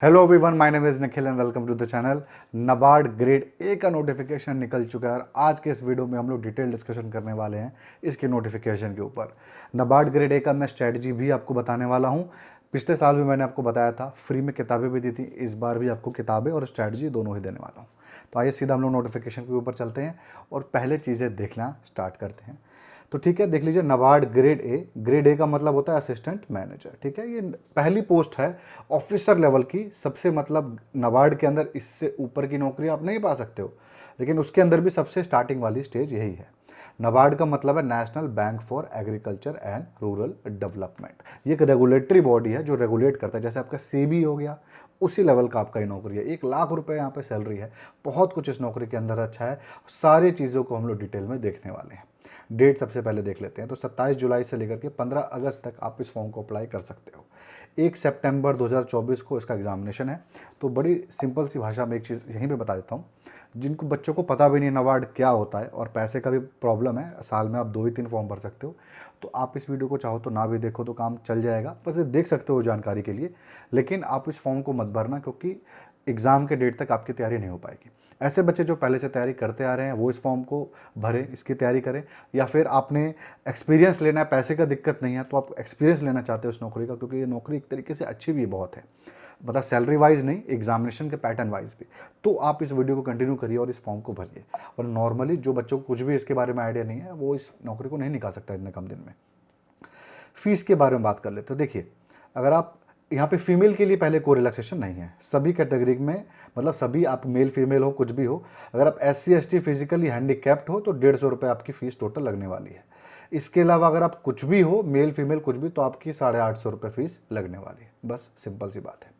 Hello everyone, my name is Nikhil and welcome to the channel. NABARD grade A का notification निकल चुका है और आज के इस वीडियो में हम लोग डिटेल डिस्कशन करने वाले हैं इसके नोटिफिकेशन के ऊपर। नाबार्ड ग्रेड ए का मैं स्ट्रैटेजी भी आपको बताने वाला हूँ। पिछले साल भी मैंने आपको बताया था, फ्री में किताबें भी दी थी, इस बार भी आपको किताबें और स्ट्रैटेजी दोनों ही देने वाला हूँ। तो आइए सीधा हम लोग नोटिफिकेशन के ऊपर चलते हैं और पहले चीज़ें देखना स्टार्ट करते हैं। तो ठीक है, देख लीजिए NABARD grade A. Grade A का मतलब होता है असिस्टेंट मैनेजर। ठीक है, ये पहली पोस्ट है ऑफिसर लेवल की। सबसे मतलब नाबार्ड के अंदर इससे ऊपर की नौकरी आप नहीं पा सकते हो, लेकिन उसके अंदर भी सबसे स्टार्टिंग वाली स्टेज यही है। नाबार्ड का मतलब है national bank for agriculture and rural development. ये एक रेगुलेटरी बॉडी है जो रेगुलेट करता है, जैसे आपका सेबी हो गया, उसी लेवल का आपका ये नौकरी है। 1 लाख रुपए यहाँ पे सैलरी है। बहुत कुछ इस नौकरी के अंदर अच्छा है। सारी चीज़ों को हम लोग डिटेल में देखने वाले हैं। डेट सबसे पहले देख लेते हैं। तो 27 जुलाई से लेकर के 15 अगस्त तक आप इस फॉर्म को अप्लाई कर सकते हो। 1 सितंबर 2024 को इसका एग्जामिनेशन है। तो बड़ी सिंपल सी भाषा में एक चीज़ यहीं पे बता देता हूँ, जिनको बच्चों को पता भी नहीं नाबार्ड क्या होता है और पैसे का भी प्रॉब्लम है, साल में आप 2 ही 3 फॉर्म भर सकते हो, तो आप इस वीडियो को चाहो तो ना भी देखो तो काम चल जाएगा, बस ये देख सकते हो जानकारी के लिए। लेकिन आप इस फॉर्म को मत भरना, क्योंकि एग्ज़ाम के डेट तक आपकी तैयारी नहीं हो पाएगी। ऐसे बच्चे जो पहले से तैयारी करते आ रहे हैं वो इस फॉर्म को भरें, इसकी तैयारी करें। या फिर आपने एक्सपीरियंस लेना है, पैसे का दिक्कत नहीं है तो आप एक्सपीरियंस लेना चाहते हो इस नौकरी का, क्योंकि ये नौकरी एक तरीके से अच्छी भी बहुत है, मतलब सैलरी वाइज नहीं, एग्जामिनेशन के पैटर्न वाइज भी। तो आप इस वीडियो को कंटिन्यू करिए और इस फॉर्म को भरिए। और नॉर्मली जो बच्चों को कुछ भी इसके बारे में आइडिया नहीं है वो इस नौकरी को नहीं निकाल सकता इतने कम दिन में। फीस के बारे में बात कर लेते हो। देखिए, अगर आप यहाँ पे फीमेल के लिए पहले कोई रिलैक्सेशन नहीं है, सभी कैटेगरी में, मतलब सभी, आप मेल फीमेल हो कुछ भी हो, अगर आप SC ST फिजिकली हैंडीकैप्ड हो तो 150 रुपये आपकी फ़ीस टोटल लगने वाली है। इसके अलावा अगर आप कुछ भी हो, मेल फीमेल कुछ भी, तो आपकी 850 रुपये फीस लगने वाली है। बस सिंपल सी बात है।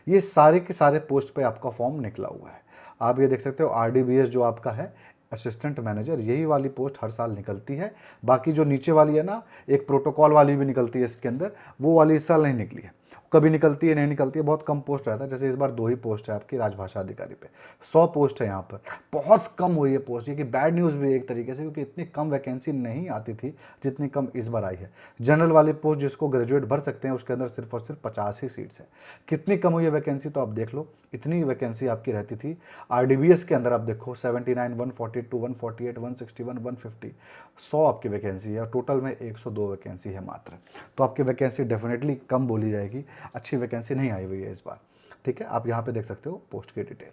ये सारे के सारे पोस्ट पे आपका फॉर्म निकला हुआ है। आप ये देख सकते हो RDBS जो आपका है, असिस्टेंट मैनेजर, यही वाली पोस्ट हर साल निकलती है। बाकी जो नीचे वाली है ना, एक प्रोटोकॉल वाली भी निकलती है इसके अंदर, वो वाली इस साल नहीं निकली है। कभी निकलती है, नहीं निकलती है, बहुत कम पोस्ट रहता है। जैसे इस बार 2 ही पोस्ट है आपकी राजभाषा अधिकारी पे, 100 पोस्ट है यहाँ पर। बहुत कम हुई है पोस्ट, ये कि बैड न्यूज़ भी है एक तरीके से, क्योंकि इतनी कम वैकेंसी नहीं आती थी जितनी कम इस बार आई है। जनरल वाली पोस्ट जिसको ग्रेजुएट भर सकते हैं, उसके अंदर सिर्फ और सिर्फ 50 ही सीट्स है। कितनी कम हुई है वैकेंसी तो आप देख लो। इतनी वैकेंसी आपकी रहती थी। RDBS के अंदर आप देखो 79, 142, 148, 161, 150, 100 आपकी वैकेंसी है। टोटल में 102 वैकेंसी है मात्र। तो आपकी वैकेंसी डेफिनेटली कम बोली जाएगी, अच्छी वैकेंसी नहीं आई हुई है इस बार। ठीक है, आप यहाँ पे देख सकते हो पोस्ट की डिटेल।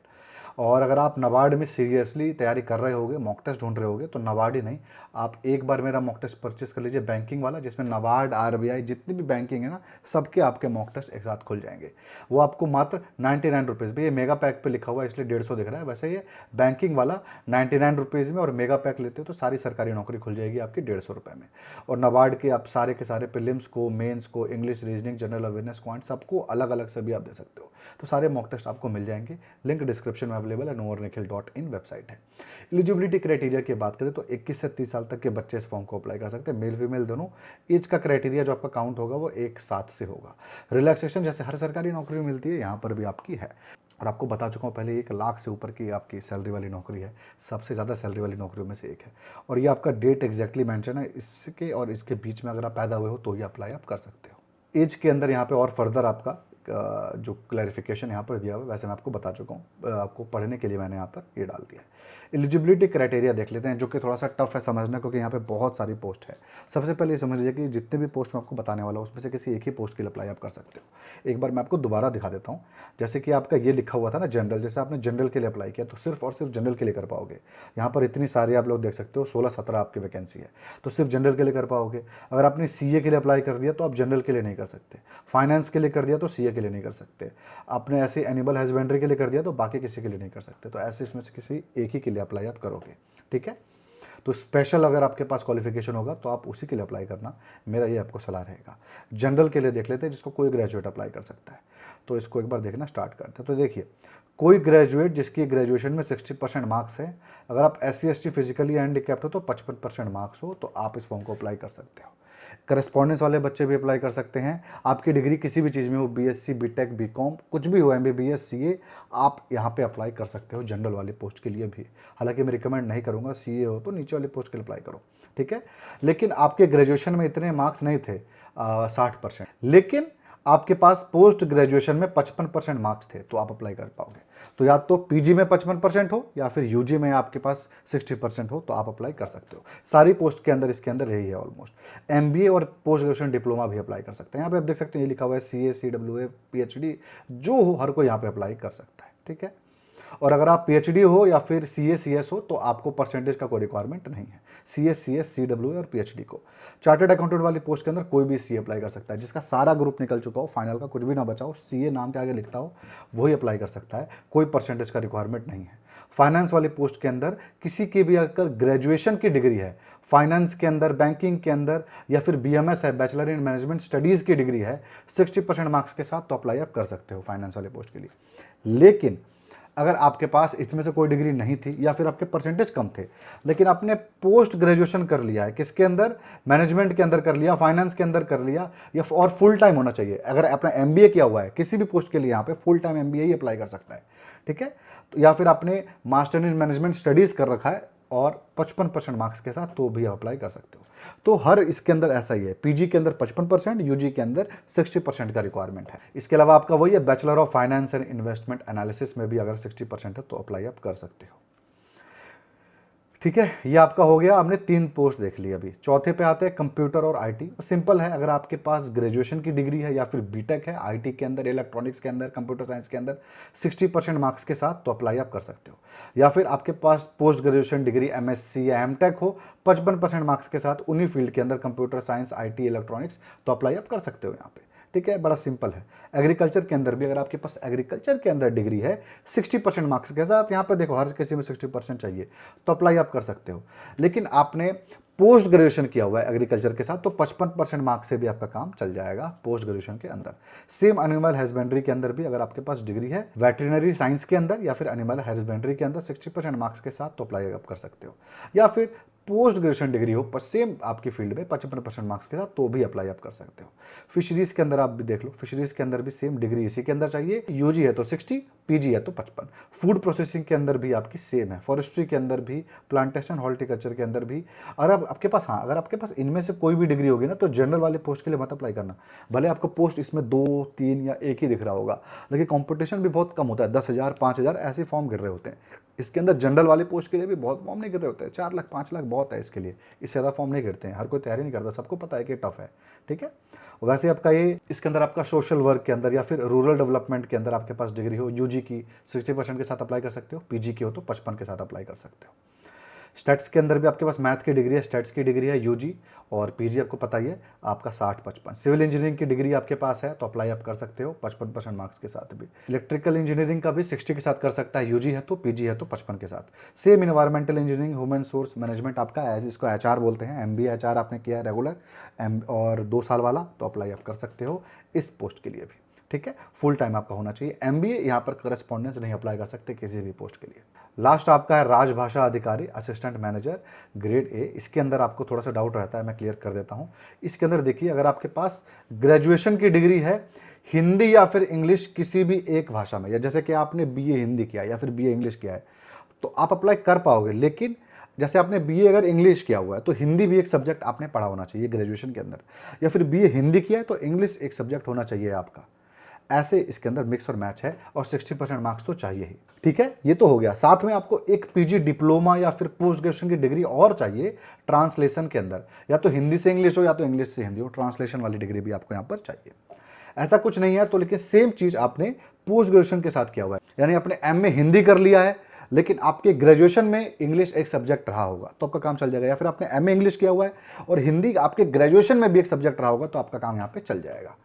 और अगर आप नाबार्ड में सीरियसली तैयारी कर रहे होगे, मॉक टेस्ट ढूंढ रहे होगे, तो नाबार्ड ही नहीं, आप एक बार मेरा मॉक टेस्ट परचेस कर लीजिए बैंकिंग वाला, जिसमें नाबार्ड, RBI जितनी भी बैंकिंग है ना, सबके आपके मॉक टेस्ट एक साथ खुल जाएंगे। वो आपको मात्र 99 रुपीज़ भी, ये मेगा पैक पे लिखा हुआ है इसलिए 150 दिख रहा है, वैसे ये बैंकिंग वाला 99 रुपीज़ में, और मेगा पैक लेते हो तो सारी सरकारी नौकरी खुल जाएगी आपकी 150 रुपये में। और नाबार्ड के आप सारे के सारे प्रीलिम्स को, मेंस को, English, reasoning, general awareness, quant, सबको अलग अलग से भी आप दे सकते हो। तो सारे मॉक टेस्ट आपको मिल जाएंगे। लिंक डिस्क्रिप्शन में अवेलेबल है, noornikhil.in वेबसाइट है। एलिजिबिलिटी क्राइटेरिया की बात करें तो 21 से 30 साल तक के बच्चे इस फॉर्म को अप्लाई कर सकते हैं, मेल फीमेल दोनों। एज का क्राइटेरिया जो आपका काउंट होगा वो 1 7 से होगा। रिलैक्सेशन जैसे हर सरकारी नौकरी में मिलती है, यहाँ पर भी आपकी है। और आपको बता चुका हूँ पहले, 1 लाख से ऊपर की आपकी सैलरी वाली नौकरी है, सबसे ज़्यादा सैलरी वाली नौकरियों में से एक है। और ये आपका डेट एग्जैक्टली मेंशन है, इसके और इसके बीच में अगर आप पैदा हुए हो तो ही अप्लाई आप कर सकते हो। एज के अंदर यहाँ पे और फर्दर आपका जो क्लैरिफिकेशन यहाँ पर दिया हुआ है, वैसे मैं आपको बता चुका हूँ, आपको पढ़ने के लिए मैंने यहाँ पर ये डाल दिया है। एलिजिबिलिटी क्राइटेरिया देख लेते हैं, जो कि थोड़ा सा टफ है समझना, क्योंकि यहाँ पे बहुत सारी पोस्ट है। सबसे पहले ये समझ लीजिए कि जितने भी पोस्ट मैं आपको बताने वाला हूँ उसमें से किसी एक ही पोस्ट के लिए अप्लाई आप कर सकते हो। एक बार मैं आपको दोबारा दिखा देता हूँ। जैसे कि आपका ये लिखा हुआ था ना जनरल, जैसे आपने जनरल के लिए अप्लाई किया तो सिर्फ और सिर्फ जनरल के लिए कर पाओगे। यहाँ पर इतनी सारी आप लोग देख सकते हो, 16-17 आपकी वैकेंसी है, तो सिर्फ जनरल के लिए कर पाओगे। अगर आपने CA के लिए अप्लाई कर दिया तो आप जनरल के लिए नहीं कर सकते। फाइनेंस के लिए कर दिया तो CA के लिए नहीं कर सकते। आपने ऐसे एनिमल हस्बेंड्री के लिए कर दिया तो बाकी किसी के लिए नहीं कर सकते। तो ऐसे इसमें से किसी एक ही के लिए अप्लाई आप करोगे। ठीक है, तो स्पेशल अगर आपके पास क्वालिफिकेशन होगा तो आप उसी के लिए अप्लाई करना, मेरा ये आपको सलाह रहेगा। जनरल के लिए देख लेते हैं, जिसको कोई ग्रेजुएट अप्लाई कर सकता है, तो इसको एक बार देखना स्टार्ट करते हैं। तो देखिए, कोई ग्रेजुएट जिसकी ग्रेजुएशन में 60% मार्क्स है, अगर आप SC ST फिजिकली हैंडीकैप्ड हो तो 55% मार्क्स हो, तो आप इस फॉर्म को अप्लाई कर सकते हो। करस्पॉन्डेंस वाले बच्चे भी अप्लाई कर सकते हैं। आपकी डिग्री किसी भी चीज़ में हो, BSc, BTech, BCom, कुछ भी हो, MBBS, CA, आप यहाँ पे अप्लाई कर सकते हो जनरल वाली पोस्ट के लिए भी। हालांकि मैं रिकमेंड नहीं करूँगा, CA हो तो नीचे वाली पोस्ट के लिए अप्लाई करो। ठीक है, लेकिन आपके ग्रेजुएशन में इतने मार्क्स नहीं थे, 60%, लेकिन आपके पास पोस्ट ग्रेजुएशन में 55% मार्क्स थे तो आप अप्लाई कर पाओगे। तो या तो पीजी में 55% हो या फिर यूजी में आपके पास 60% हो तो आप अप्लाई कर सकते हो। सारी पोस्ट के अंदर इसके अंदर यही है ऑलमोस्ट। एमबीए और पोस्ट ग्रेजुएशन डिप्लोमा भी अप्लाई कर सकते हैं। यहाँ पे आप देख सकते हैं ये लिखा हुआ है सीए, सीडब्ल्यूए, पीएचडी, जो हो हर कोई यहाँ पे अप्लाई कर सकता है, ठीक है। और अगर आप पीएचडी हो या फिर सीए सीएस हो तो आपको परसेंटेज का कोई रिक्वायरमेंट नहीं है। सीए सीएस सीडब्ल्यू और पीएचडी को। चार्टर्ड अकाउंटेंट वाली पोस्ट के अंदर कोई भी सीए अप्लाई कर सकता है, जिसका सारा ग्रुप निकल चुका हो, फाइनल का कुछ भी ना बचा हो, सीए नाम के आगे लिखता हो, वही अप्लाई कर सकता है। कोई परसेंटेज का रिक्वायरमेंट नहीं है। फाइनेंस वाली पोस्ट के अंदर किसी की भी अगर ग्रेजुएशन की डिग्री है फाइनेंस के अंदर, बैंकिंग के अंदर, या फिर बीएमएस है, बैचलर इन मैनेजमेंट स्टडीज़ की डिग्री है 60% मार्क्स के साथ, तो अप्लाई आप कर सकते हो फाइनेंस वाले पोस्ट के लिए। लेकिन अगर आपके पास इसमें से कोई डिग्री नहीं थी या फिर आपके परसेंटेज कम थे, लेकिन आपने पोस्ट ग्रेजुएशन कर लिया है, किसके अंदर, मैनेजमेंट के अंदर कर लिया, फाइनेंस के अंदर कर लिया, या और फुल टाइम होना चाहिए। अगर आपने एमबीए किया हुआ है किसी भी पोस्ट के लिए, यहाँ पे फुल टाइम एमबीए ही अप्लाई कर सकता है, ठीक है। तो या फिर आपने मास्टर इन मैनेजमेंट स्टडीज़ कर रखा है और 55% मार्क्स के साथ, तो भी अप्लाई कर सकते हो। तो हर इसके अंदर ऐसा ही है, पीजी के अंदर 55%, यूजी के अंदर 60% का रिक्वायरमेंट है। इसके अलावा आपका वही है, bachelor of finance and investment analysis में भी अगर 60% है तो अप्लाई आप कर सकते हो, ठीक है। ये आपका हो गया, हमने 3 पोस्ट देख ली। अभी चौथे पे आते हैं कंप्यूटर और आईटी। सिंपल है, अगर आपके पास ग्रेजुएशन की डिग्री है या फिर बीटेक है आईटी के अंदर, इलेक्ट्रॉनिक्स के अंदर, कंप्यूटर साइंस के अंदर 60% मार्क्स के साथ, तो अप्लाई आप कर सकते हो। या फिर आपके पास पोस्ट ग्रेजुएशन डिग्री एमएससी या एमटेक हो 55% मार्क्स के साथ उन्हीं फील्ड के अंदर, कंप्यूटर साइंस, आईटी, इलेक्ट्रॉनिक्स, तो अप्लाई आप कर सकते हो यहाँ पे, ठीक है। बड़ा सिंपल है। एग्रीकल्चर के अंदर भी अगर आपके पास एग्रीकल्चर के अंदर डिग्री है 60% मार्क्स के साथ, यहाँ पे देखो हर किसी में 60% चाहिए, तो अप्लाई आप कर सकते हो। लेकिन आपने पोस्ट ग्रेजुएशन किया हुआ है एग्रीकल्चर के साथ तो 55% मार्क्स से भी आपका काम चल जाएगा पोस्ट ग्रेजुएशन के अंदर। सेम एनिमल हस्बेंड्री के अंदर भी अगर आपके पास डिग्री है वेटरिनरी साइंस के अंदर या फिर एनिमल हस्बेंड्री के अंदर 60% मार्क्स के साथ, तो अप्लाई आप कर सकते हो। या फिर पोस्ट ग्रेजुएशन डिग्री हो पर सेम आपकी फील्ड में 55% मार्क्स के साथ, तो भी अप्लाई आप कर सकते हो। फिशरीज के अंदर आप भी देख लो, फिशरीज के अंदर भी सेम डिग्री इसी के अंदर चाहिए, यूजी है तो 60, पीजी है तो 55। फूड प्रोसेसिंग के अंदर भी आपकी सेम है, फॉरेस्ट्री के अंदर भी, प्लांटेशन हॉर्टिकल्चर के अंदर भी। और अब आपके पास, हाँ, अगर आपके पास इनमें से कोई भी डिग्री होगी ना तो जनरल वाले पोस्ट के लिए मत अप्लाई करना। भले आपको पोस्ट इसमें 2, 3 या एक ही दिख रहा होगा, लेकिन कंपटीशन भी बहुत कम होता है। 10,000, 5,000 ऐसे फॉर्म गिर रहे होते हैं। इसके अंदर जनरल वाले पोस्ट के लिए भी बहुत फॉर्म नहीं गिर रहे होते हैं। 4 लाख 5 लाख बहुत है इसके लिए, इससे ज़्यादा फॉर्म नहीं गिरते हैं। हर कोई तैयारी नहीं करता, सबको पता है कि टफ है, ठीक है। वैसे आपका ये इसके अंदर आपका सोशल वर्क के अंदर या फिर रूरल डेवलपमेंट के अंदर आपके पास डिग्री हो यूजी की 60% के साथ अप्लाई कर सकते हो, पीजी की हो तो 55 के साथ अप्लाई कर सकते हो। स्टैट्स के अंदर भी आपके पास मैथ की डिग्री है, स्टैट्स की डिग्री है यूजी, और पीजी आपको पता ही है आपका 60-55। सिविल इंजीनियरिंग की डिग्री आपके पास है तो अप्लाई आप कर सकते हो 55% मार्क्स के साथ भी। इलेक्ट्रिकल इंजीनियरिंग का भी 60 के साथ कर सकता है, यूजी है तो, पीजी है तो 55 के साथ। Same environmental engineering, human source management आपका इसको एचआर बोलते हैं, एमबीए एचआर आपने किया है रेगुलर और 2 साल वाला, तो अप्लाई आप कर सकते हो इस पोस्ट के लिए भी, ठीक है। फुल टाइम आपका होना चाहिए। एमबीए यहाँ पर करस्पॉन्डेंस नहीं अप्लाई कर सकते किसी भी पोस्ट के लिए। लास्ट आपका है राजभाषा अधिकारी असिस्टेंट मैनेजर ग्रेड ए। इसके अंदर आपको थोड़ा सा डाउट रहता है, मैं क्लियर कर देता हूँ। इसके अंदर देखिए, अगर आपके पास ग्रेजुएशन की डिग्री है हिंदी या फिर इंग्लिश किसी भी एक भाषा में, या जैसे कि आपने बीए हिंदी किया या फिर बीए इंग्लिश किया है, तो आप अप्लाई कर पाओगे। लेकिन जैसे आपने बीए अगर इंग्लिश किया हुआ है तो हिंदी भी एक सब्जेक्ट आपने पढ़ा होना चाहिए ग्रेजुएशन के अंदर, या फिर बीए हिंदी किया है तो इंग्लिश एक सब्जेक्ट होना चाहिए आपका। ऐसे इसके अंदर मिक्स और मैच है और 60% मार्क्स तो चाहिए ही, ठीक है। ये तो हो गया। साथ में आपको एक पीजी डिप्लोमा या फिर पोस्ट ग्रेजुएशन की डिग्री और चाहिए ट्रांसलेशन के अंदर, या तो हिंदी से इंग्लिश हो या तो इंग्लिश से हिंदी हो, ट्रांसलेशन वाली डिग्री भी आपको यहाँ पर चाहिए। ऐसा कुछ नहीं है तो, लेकिन सेम चीज़ आपने पोस्ट ग्रेजुएशन के साथ किया हुआ है, यानी आपने एमए हिंदी कर लिया है लेकिन आपके ग्रेजुएशन में इंग्लिश एक सब्जेक्ट रहा होगा तो आपका काम चल जाएगा। या फिर आपने एमए इंग्लिश किया हुआ है और हिंदी आपके ग्रेजुएशन में भी एक सब्जेक्ट रहा होगा तो आपका काम यहाँ पे चल जाएगा।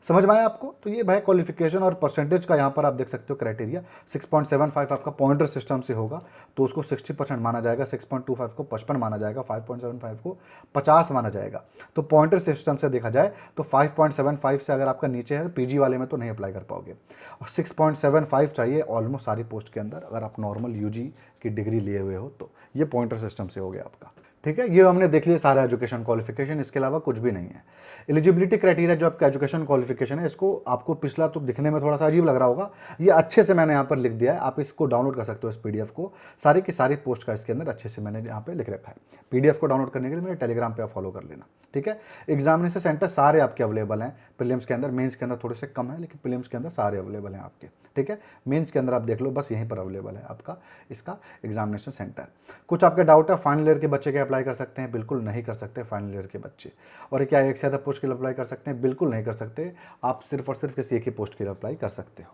समझ में आया आपको? तो ये भाई क्वालिफिकेशन और परसेंटेज का यहाँ पर आप देख सकते हो क्राइटेरिया। 6.75 आपका पॉइंटर सिस्टम से होगा तो उसको 60% माना जाएगा, 6.25 को 55 माना जाएगा, 5.75 को 50 माना जाएगा। तो पॉइंटर सिस्टम से देखा जाए तो 5.75 से अगर आपका नीचे है पीजी वाले में तो नहीं अप्लाई कर पाओगे, और 6.75 चाहिए ऑलमोस्ट सारी पोस्ट के अंदर अगर आप नॉर्मल यूजी की डिग्री लिए हुए हो तो। ये पॉइंटर सिस्टम से हो गया आपका, ठीक है, ये हमने देख लिया सारा एजुकेशन क्वालिफिकेशन, इसके अलावा कुछ भी नहीं है। एलिजिबिलिटी क्राइटेरिया जो आपका एजुकेशन क्वालिफिकेशन है, इसको आपको पिछला तो दिखने में थोड़ा सा अजीब लग रहा होगा, ये अच्छे से मैंने यहाँ पर लिख दिया है, आप इसको डाउनलोड कर सकते हो इस पीडीएफ को, सारी की सारी पोस्ट का इसके अंदर अच्छे से मैंने यहाँ पे लिख रखा है। पीडीएफ को डाउनलोड करने के लिए मेरे टेलीग्राम पे आप फॉलो कर लेना, ठीक है। एग्जामिनेशन सेंटर सारे आपके अवेलेबल हैं, प्रीलिम्स के अंदर, मेंस के अंदर थोड़े से कम है, लेकिन प्रीलिम्स के अंदर सारे अवेलेबल हैं आपके, ठीक है। मेंस के अंदर आप देख लो, बस यहीं पर अवेलेबल है आपका इसका एग्जामिनेशन सेंटर। कुछ आपके डाउट है, फाइनल ईयर के बच्चे क्या अप्लाई कर सकते हैं? बिल्कुल नहीं कर सकते फाइनल ईयर के बच्चे। और क्या एक से ज़्यादा पोस्ट के लिए अप्लाई कर सकते हैं? बिल्कुल नहीं कर सकते, आप सिर्फ और सिर्फ किसी एक ही पोस्ट के लिए अप्लाई कर सकते हो,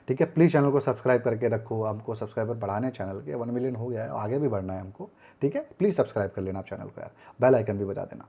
ठीक है। प्लीज़ चैनल को सब्सक्राइब करके रखो, हमको सब्सक्राइबर बढ़ाने चैनल के 1 मिलियन हो गया है, आगे भी बढ़ना है हमको, ठीक है। प्लीज़ सब्सक्राइब कर लेना आप चैनल को यार, बेल आइकन भी बजा देना।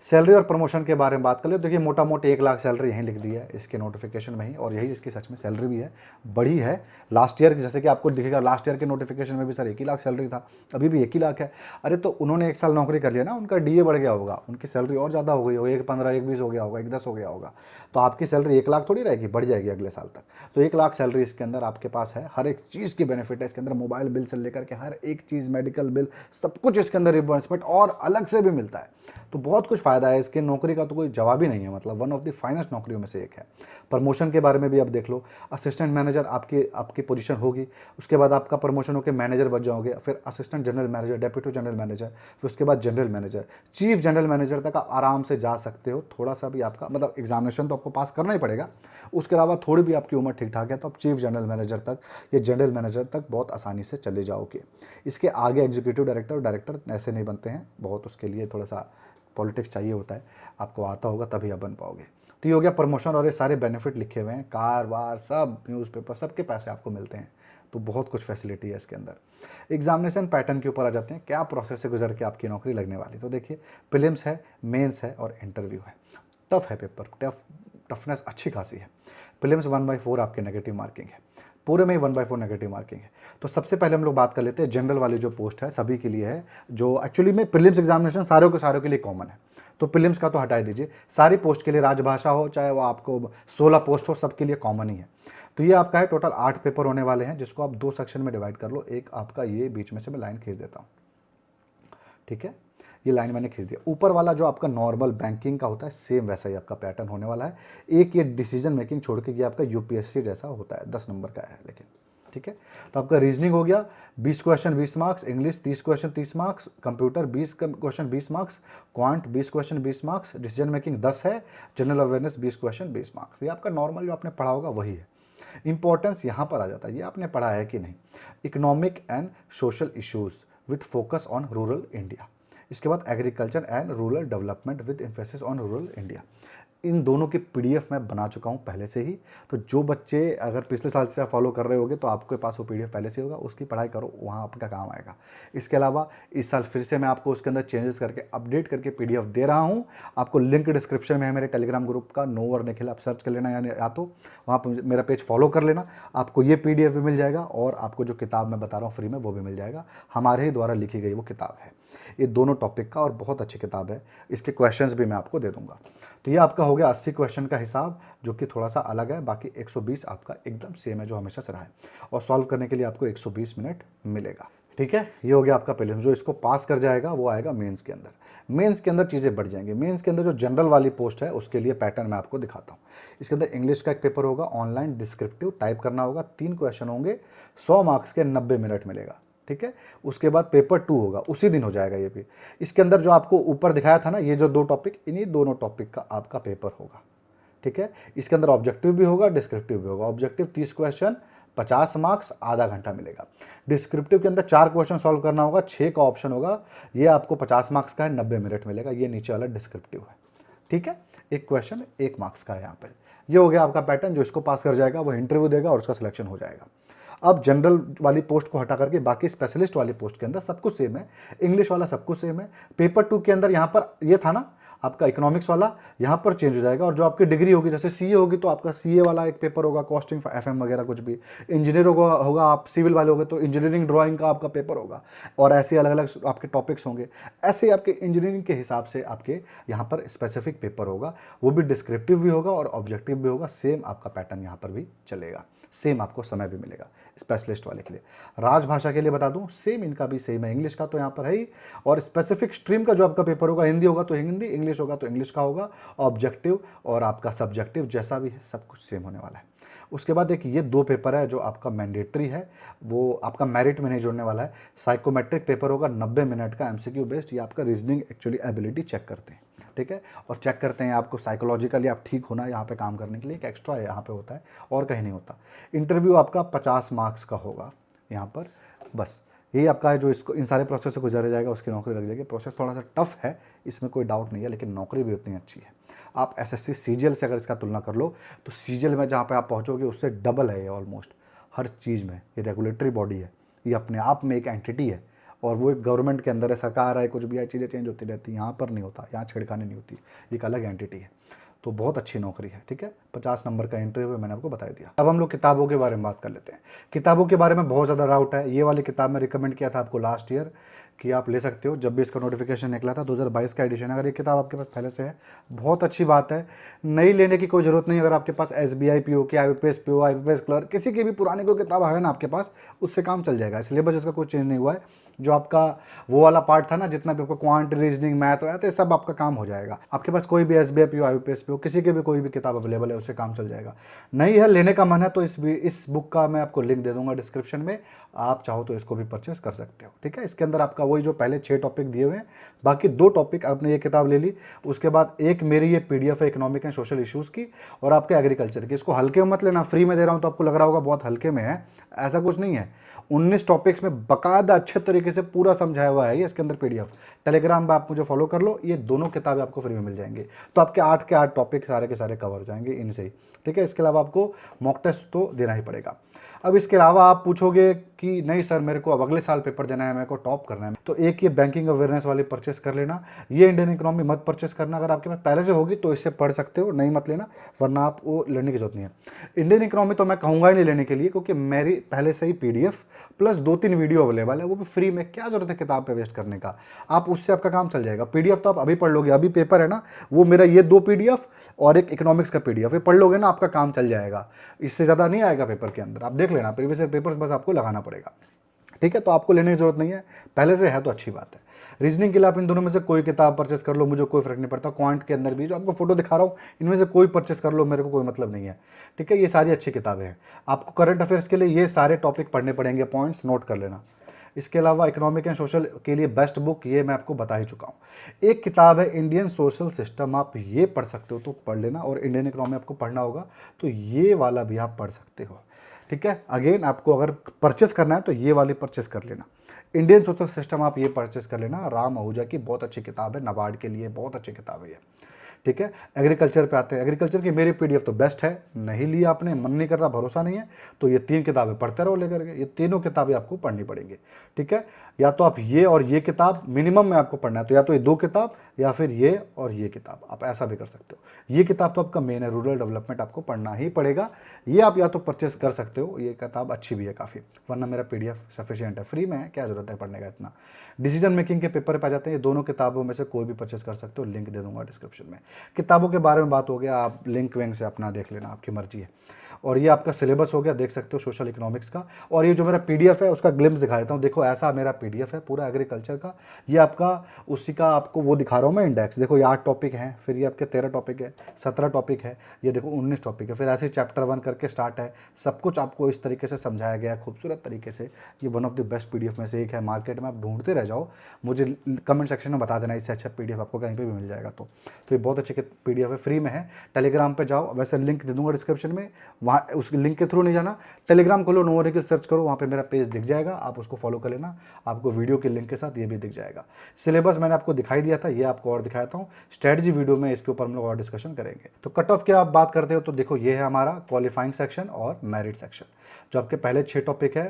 सैलरी और प्रमोशन के बारे में बात कर ले, देखिए मोटा मोटी 1 लाख सैलरी यहीं लिख दी है इसके नोटिफिकेशन में ही, और यही इसकी सच में सैलरी भी है, बड़ी है लास्ट ईयर, जैसे कि आपको दिखेगा लास्ट ईयर के नोटिफिकेशन में भी सर 1 ही लाख सैलरी था, अभी भी 1 ही लाख है। अरे तो उन्होंने 1 साल नौकरी कर लिया ना, उनका डीए बढ़ गया होगा, उनकी सैलरी और ज़्यादा हो गई होगी, 1.15, 1.20 हो गया होगा, 1.10 हो गया होगा, तो आपकी सैलरी 1 लाख थोड़ी रहेगी, बढ़ जाएगी अगले साल तक। तो 1 लाख सैलरी इसके अंदर आपके पास है, हर एक चीज़ की बेनिफिट है इसके अंदर, मोबाइल बिल से लेकर के हर एक चीज़, मेडिकल बिल, सब कुछ इसके अंदर रिबर्समेंट और अलग से भी मिलता है, तो बहुत कुछ फ़ायदा है इसके। नौकरी का तो कोई जवाब ही नहीं है, मतलब वन ऑफ द फाइनेस्ट नौकरियों में से एक है। प्रमोशन के बारे में भी आप देख लो, असिस्टेंट मैनेजर आपकी पोजीशन होगी, उसके बाद आपका प्रमोशन होकर मैनेजर बन जाओगे, फिर assistant general manager, deputy general manager, फिर उसके बाद general manager, chief general manager तक आप आराम से जा सकते हो। थोड़ा सा भी आपका मतलब एग्जामिनेशन तो आपको पास करना ही पड़ेगा, उसके अलावा थोड़ी भी आपकी उम्र ठीक ठाक है तो आप चीफ जनरल मैनेजर तक या जनरल मैनेजर तक बहुत आसानी से चले जाओगे। इसके आगे एग्जीक्यूटिव डायरेक्टर, डायरेक्टर ऐसे नहीं बनते हैं, बहुत उसके लिए थोड़ा सा पॉलिटिक्स चाहिए होता है, आपको आता होगा तभी आप बन पाओगे। तो ये हो गया प्रमोशन, और ये सारे बेनिफिट लिखे हुए हैं, कार वार सब, न्यूज़पेपर, सबके पैसे आपको मिलते हैं, तो बहुत कुछ फैसिलिटी है इसके अंदर। एग्जामिनेशन पैटर्न के ऊपर आ जाते हैं, क्या प्रोसेस से गुजर के आपकी नौकरी लगने वाली। तो देखिए, प्रीलिम्स है, मेंस है और इंटरव्यू है। टफ है पेपर, टफनेस अच्छी खासी है। प्रीलिम्स 1/4 आपके नेगेटिव मार्किंग है, पूरे में ही 1/4 नेगेटिव मार्किंग है। तो सबसे पहले हम लोग बात कर लेते हैं जनरल वाली जो पोस्ट है, सभी के लिए है, जो एक्चुअली में प्रीलिम्स एग्जामिनेशन सारों के लिए कॉमन है, तो प्रीलिम्स का तो हटा दीजिए, सारी पोस्ट के लिए, राजभाषा हो चाहे वो आपको 16 पोस्ट हो, सबके लिए कॉमन ही है। तो ये आपका है, टोटल 8 पेपर होने वाले हैं, जिसको आप 2 सेक्शन में डिवाइड कर लो। एक आपका ये बीच में से मैं लाइन खींच देता हूँ, ठीक है, ये लाइन मैंने खींच दिया। ऊपर वाला जो आपका नॉर्मल बैंकिंग का होता है, सेम वैसा ही आपका पैटर्न होने वाला है। एक ये डिसीजन मेकिंग छोड़ के ये आपका यूपीएससी जैसा होता है, 10 नंबर का है लेकिन, ठीक है। तो आपका रीजनिंग हो गया, 20 question 20 marks, English 30 question 30 marks, computer 20 question 20 marks, quant 20 question 20 marks, decision making 10 है, जनरल अवेयरनेस 20 क्वेश्चन 20 मार्क्स। ये आपका नॉर्मल जो आपने पढ़ा होगा वही है। इंपॉर्टेंस यहाँ पर आ जाता है, ये आपने पढ़ा है कि नहीं, economic and social issues with focus on rural India. इसके बाद agriculture and rural development with emphasis on rural India. इन दोनों की पीडीएफ मैं बना चुका हूँ पहले से ही, तो जो बच्चे अगर पिछले साल से फॉलो कर रहे होंगे तो आपके पास वो पीडीएफ पहले से होगा, उसकी पढ़ाई करो, वहाँ आपका काम आएगा। इसके अलावा इस साल फिर से मैं आपको उसके अंदर चेंजेस करके अपडेट करके पीडीएफ दे रहा हूँ। आपको लिंक डिस्क्रिप्शन में है मेरे टेलीग्राम ग्रुप का, नो और निखिल, आप सर्च कर लेना, या तो वहाँ पर मेरा पेज फॉलो कर लेना, आपको ये पीडीएफ भी मिल जाएगा और आपको जो किताब मैं बता रहा हूँ फ्री में वो भी मिल जाएगा, हमारे ही द्वारा लिखी गई वो किताब है, ये दोनों टॉपिक का, और बहुत अच्छी किताब है। इसके क्वेश्चंस भी मैं आपको दे दूंगा। तो ये आपका हो गया 80 क्वेश्चन का हिसाब, जो कि थोड़ा सा अलग है, बाकी 120 आपका एकदम सेम है जो हमेशा से रहा है, और सॉल्व करने के लिए आपको 120 मिनट मिलेगा, ठीक है। ये हो गया आपका प्रीलिम्स, जो इसको पास कर जाएगा वो आएगा मेंस के अंदर। मेंस के अंदर चीज़ें बढ़ जाएंगी। मेंस के अंदर जो जनरल वाली पोस्ट है उसके लिए पैटर्न मैं आपको दिखाता हूँ। इसके अंदर इंग्लिश का एक पेपर होगा, ऑनलाइन डिस्क्रिप्टिव टाइप करना होगा, 3 क्वेश्चन होंगे, 100 मार्क्स के 90 मिनट मिलेगा, ठीक है। उसके बाद पेपर 2 होगा, उसी दिन हो जाएगा ये भी। इसके अंदर जो आपको ऊपर दिखाया था ना, ये जो 2 टॉपिक, इन्हीं दोनों टॉपिक का आपका पेपर होगा, ठीक है। इसके अंदर ऑब्जेक्टिव भी होगा, डिस्क्रिप्टिव भी होगा। ऑब्जेक्टिव 30 क्वेश्चन 50 मार्क्स, आधा घंटा मिलेगा। डिस्क्रिप्टिव के अंदर 4 क्वेश्चन सॉल्व करना होगा, 6 का ऑप्शन होगा, ये आपको 50 मार्क्स का है, 90 मिनट मिलेगा। ये नीचे वाला डिस्क्रिप्टिव है, ठीक है। एक क्वेश्चन 1 मार्क्स का है यहाँ पर। ये हो गया आपका पैटर्न, जो इसको पास कर जाएगा वो इंटरव्यू देगा और उसका सिलेक्शन हो जाएगा। अब जनरल वाली पोस्ट को हटा करके बाकी स्पेशलिस्ट वाली पोस्ट के अंदर सब कुछ सेम है, इंग्लिश वाला सब कुछ सेम है। पेपर 2 के अंदर यहाँ पर ये था ना आपका इकोनॉमिक्स वाला, यहाँ पर चेंज हो जाएगा, और जो आपकी डिग्री होगी, जैसे सीए होगी तो आपका सीए वाला एक पेपर होगा, कॉस्टिंग एफएम वगैरह कुछ भी। इंजीनियर होगा आप सिविल वाले होंगे तो इंजीनियरिंग ड्राइंग का आपका पेपर होगा, और ऐसे अलग अलग आपके टॉपिक्स होंगे। ऐसे आपके इंजीनियरिंग के हिसाब से आपके यहाँ पर स्पेसिफिक पेपर होगा, वो भी डिस्क्रिप्टिव भी होगा और ऑब्जेक्टिव भी होगा। सेम आपका पैटर्न यहाँ पर भी चलेगा, सेम आपको समय भी मिलेगा स्पेशलिस्ट वाले के लिए। राजभाषा के लिए बता दूं, सेम इनका भी सेम है, इंग्लिश का तो यहाँ पर है ही, और स्पेसिफिक स्ट्रीम का जो आपका पेपर होगा, हिंदी होगा तो हिंदी, इंग्लिश होगा तो इंग्लिश का होगा, ऑब्जेक्टिव और आपका सब्जेक्टिव जैसा भी है सब कुछ सेम होने वाला है। उसके बाद एक ये 2 पेपर है जो आपका मैंडेटरी है, वो आपका मेरिट में नहीं जोड़ने वाला है। साइकोमेट्रिक पेपर होगा 90 मिनट का एमसीक्यू बेस्ड, ये आपका रीजनिंग एक्चुअली एबिलिटी चेक करते हैं, ठीक है, और चेक करते हैं आपको साइकोलॉजिकली आप ठीक होना यहाँ पे काम करने के लिए, एक एक्स्ट्रा यहाँ पे होता है और कहीं नहीं होता। इंटरव्यू आपका 50 मार्क्स का होगा यहाँ पर, बस यही आपका है जो इसको इन सारे प्रोसेस से गुजर जाएगा उसकी नौकरी लग जाएगी। प्रोसेस थोड़ा सा टफ है, इसमें कोई डाउट नहीं है, लेकिन नौकरी भी उतनी अच्छी है। आप एसएससी सीजीएल से अगर इसका तुलना कर लो तो सीजीएल में जहाँ पे आप पहुँचोगे उससे डबल है ये ऑलमोस्ट हर चीज़ में। ये रेगुलेटरी बॉडी है, ये अपने आप में एक एंटिटी है और वो एक गवर्नमेंट के अंदर है, सरकार है, कुछ भी है, चीज़ें चेंज होती रहती हैं। यहाँ पर नहीं होता, यहाँ छेड़खानी नहीं होती, एक अलग एंटिटी है। तो बहुत अच्छी नौकरी है, ठीक है। 50 नंबर का इंटरव्यू है, मैंने आपको बता दिया। अब हम लोग किताबों के बारे में बात कर लेते हैं। किताबों के बारे में बहुत ज़्यादा डाउट है। ये वाली किताब मैं रिकमेंड किया था आपको लास्ट ईयर कि आप ले सकते हो, जब भी इसका नोटिफिकेशन निकला था 2022 का एडिशन। अगर ये किताब आपके पास पहले से है बहुत अच्छी बात है, नई लेने की कोई ज़रूरत नहीं। अगर आपके पास SBI PO की, IBPS PO, IBPS क्लर्क, किसी की भी पुरानी कोई किताब है ना आपके पास, उससे काम चल जाएगा। सिलेबस इसका कोई चेंज नहीं हुआ है। जो आपका वो वाला पार्ट था ना, जितना भी आपको क्वांट, रीजनिंग, मैथ वगैरह, तो सब आपका काम हो जाएगा। आपके पास कोई भी SBI PO, IBPS PO, किसी के भी कोई भी किताब अवेलेबल है, उससे काम चल जाएगा। नहीं है, लेने का मन है तो इस बुक का मैं आपको लिंक दे दूंगा डिस्क्रिप्शन में, आप चाहो तो इसको भी परचेस कर सकते हो, ठीक है। इसके अंदर आपका वही जो पहले 6 टॉपिक दिए हुए हैं, बाकी 2 टॉपिक आपने ये किताब ले ली, उसके बाद एक मेरी ये PDF है इकोनॉमिक एंड सोशल इश्यूज़ की और आपके एग्रीकल्चर की। इसको हल्के में मत लेना, फ्री में दे रहा हूँ तो आपको लग रहा होगा बहुत हल्के में है, ऐसा कुछ नहीं है। 19 टॉपिक्स में बकायदा अच्छे तरीके से पूरा समझाया हुआ है ये इसके अंदर PDF। टेलीग्राम पर आप मुझे फॉलो कर लो, ये दोनों किताबें आपको फ्री में मिल जाएंगे, तो आपके 8 के 8 टॉपिक सारे के सारे कवर हो जाएंगे इनसे ही, ठीक है। इसके अलावा आपको मॉक टेस्ट तो देना ही पड़ेगा। अब इसके अलावा आप पूछोगे कि नहीं सर मेरे को अब अगले साल पेपर देना है, मेरे को टॉप करना है, तो एक ये बैंकिंग अवेयरनेस वाली परचेस कर लेना। ये इंडियन इकोनॉमी मत परचेस करना, अगर आपके पास पहले से होगी तो इससे पढ़ सकते हो, नहीं मत लेना, वरना आप वो लेने की जरूरत नहीं है। इंडियन इकोनॉमी तो मैं कहूँगा ही नहीं लेने के लिए, क्योंकि मेरी पहले से ही PDF प्लस 2-3 वीडियो अवेलेबल है, वो भी फ्री में, क्या जरूरत है किताब पे वेस्ट करने का। आप उससे आपका काम चल जाएगा। PDF तो आप अभी पढ़ लोगे, अभी पेपर है ना, वो मेरा ये 2 PDF और एक इकोनॉमिक्स का PDF, ये पढ़ लोगे ना, आपका काम चल जाएगा। इससे ज़्यादा नहीं आएगा पेपर के अंदर, आप देख लेना, प्रीवियस पेपर्स बस आपको लगाना पड़ेगा, ठीक है। तो आपको लेने की जरूरत नहीं है, पहले से है तो अच्छी बात है। रीजनिंग के लिए आप इन दोनों में से कोई किताब परचेस कर लो, मुझे कोई फर्क नहीं पड़ता। क्वांट के अंदर भी जो आपको फोटो दिखा रहा हूँ, इनमें से कोई परचेस कर लो, मेरे को कोई मतलब नहीं है, ठीक है। ये सारी अच्छी किताबें हैं। आपको करंट अफेयर्स के लिए ये सारे टॉपिक पढ़ने पड़ेंगे, पॉइंट्स नोट कर लेना। इसके अलावा इकोनॉमिक एंड सोशल के लिए बेस्ट बुक ये मैं आपको बता ही चुका हूँ। एक किताब है इंडियन सोशल सिस्टम, आप ये पढ़ सकते हो तो पढ़ लेना, और इंडियन इकोनॉमी आपको पढ़ना होगा तो ये वाला भी आप पढ़ सकते हो, ठीक है। अगेन आपको अगर परचेस करना है तो ये वाली परचेस कर लेना। इंडियन सोशल सिस्टम आप ये परचेस कर लेना, राम आहूजा की बहुत अच्छी किताब है, नाबार्ड के लिए बहुत अच्छी किताब है ये, ठीक है। एग्रीकल्चर पे आते हैं। एग्रीकल्चर की मेरी PDF तो बेस्ट है, नहीं लिया आपने, मन नहीं कर रहा, भरोसा नहीं है, तो ये 3 किताबें पढ़ते रहो लेकर के, ये तीनों किताबें आपको पढ़नी पड़ेंगी, ठीक है। या तो आप ये और ये किताब मिनिमम में आपको पढ़ना है, तो या तो ये 2 किताब या फिर ये और ये किताब, आप ऐसा भी कर सकते हो। ये किताब तो आपका मेन है, रूरल डेवलपमेंट, आपको पढ़ना ही पड़ेगा। ये आप या तो परचेस कर सकते हो, ये किताब अच्छी भी है काफ़ी, वरना मेरा PDF सफिशिएंट है, फ्री में है, क्या जरूरत है पढ़ने का इतना। डिसीजन मेकिंग के पेपर पे आ जाते हैं, ये दोनों किताबों में से कोई भी परचेस कर सकते हो, लिंक दे दूंगा डिस्क्रिप्शन में। किताबों के बारे में बात हो गया, आप लिंक विंक से अपना देख लेना, आपकी मर्जी है। और ये आपका सिलेबस हो गया, देख सकते हो सोशल इकोनॉमिक्स का। और ये जो मेरा PDF है उसका ग्लिम्स दिखा देता हूँ, देखो ऐसा मेरा PDF है पूरा एग्रीकल्चर का। ये आपका उसी का आपको वो दिखा रहा हूँ मैं इंडेक्स, देखो ये 8 टॉपिक हैं, फिर ये आपके 13 टॉपिक है, 17 टॉपिक है, ये देखो 19 टॉपिक है, फिर ऐसे चैप्टर 1 करके स्टार्ट है। सब कुछ आपको इस तरीके से समझाया गया है खूबसूरत तरीके से। ये one of the best PDF में से एक है, मार्केट में आप ढूंढते रह जाओ, मुझे कमेंट सेक्शन में बता देना, इससे अच्छा PDF आपको कहीं पर भी मिल जाएगा। तो ये बहुत अच्छे PDF है, फ्री में है। टेलीग्राम पर जाओ, वैसे लिंक दे दूंगा डिस्क्रिप्शन में, वहाँ उस लिंक के थ्रू नहीं जाना, टेलीग्राम खोलो, नो वरी सर्च करो, वहाँ पे मेरा पेज दिख जाएगा, आप उसको फॉलो कर लेना, आपको वीडियो के लिंक के साथ ये भी दिख जाएगा। सिलेबस मैंने आपको दिखाई दिया था, ये आपको और दिखाता हूँ। स्ट्रेटजी वीडियो में इसके ऊपर हम लोग और डिस्कशन करेंगे। तो कट ऑफ की आप बात करते हो तो देखो ये है हमारा क्वालिफाइंग सेक्शन और मेरिट सेक्शन। जो आपके पहले 6 टॉपिक है,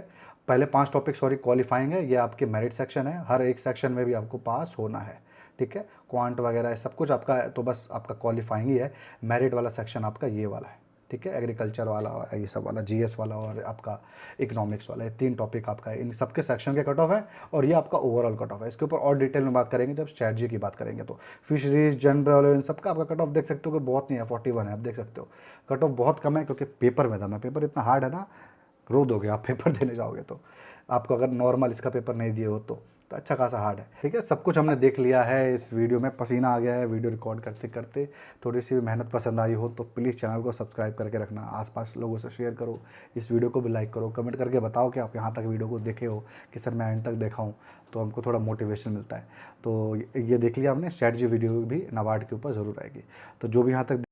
पहले 5 टॉपिक सॉरी क्वालिफाइंग है, ये आपके मेरिट सेक्शन है। हर एक सेक्शन में भी आपको पास होना है, ठीक है। क्वांट वगैरह सब कुछ आपका है, तो बस आपका क्वालिफाइंग ही है। मेरिट वाला सेक्शन आपका ये वाला है, ठीक है, एग्रीकल्चर वाला और ये सब वाला, जीएस वाला और आपका इकोनॉमिक्स वाला, ये 3 टॉपिक आपका है। इन सबके सेक्शन के कट ऑफ है और ये आपका ओवरऑल कट ऑफ है। इसके ऊपर और डिटेल में बात करेंगे जब स्ट्रैटेजी की बात करेंगे। तो फिशरीज, जनरल, इन सबका आपका कट ऑफ देख सकते हो कि बहुत नहीं है, 41 है, आप देख सकते हो। कट ऑफ बहुत कम है क्योंकि पेपर में दम है। पेपर इतना हार्ड है ना, रो दोगे आप पेपर देने जाओगे तो। आपको अगर नॉर्मल इसका पेपर नहीं दिए हो तो अच्छा खासा हार्ड है। ठीक है, सब कुछ हमने देख लिया है इस वीडियो में, पसीना आ गया है वीडियो रिकॉर्ड करते करते। थोड़ी सी भी मेहनत पसंद आई हो तो प्लीज़ चैनल को सब्सक्राइब करके रखना, आसपास लोगों से शेयर करो, इस वीडियो को भी लाइक करो, कमेंट करके बताओ कि आप यहाँ तक वीडियो को देखे हो, कि सर मैं एंड तक देखा हूँ, तो हमको थोड़ा मोटिवेशन मिलता है। तो ये देख लिया हमने, स्ट्रैटेजी वीडियो भी नाबार्ड के ऊपर ज़रूर आएगी। तो जो भी यहाँ तक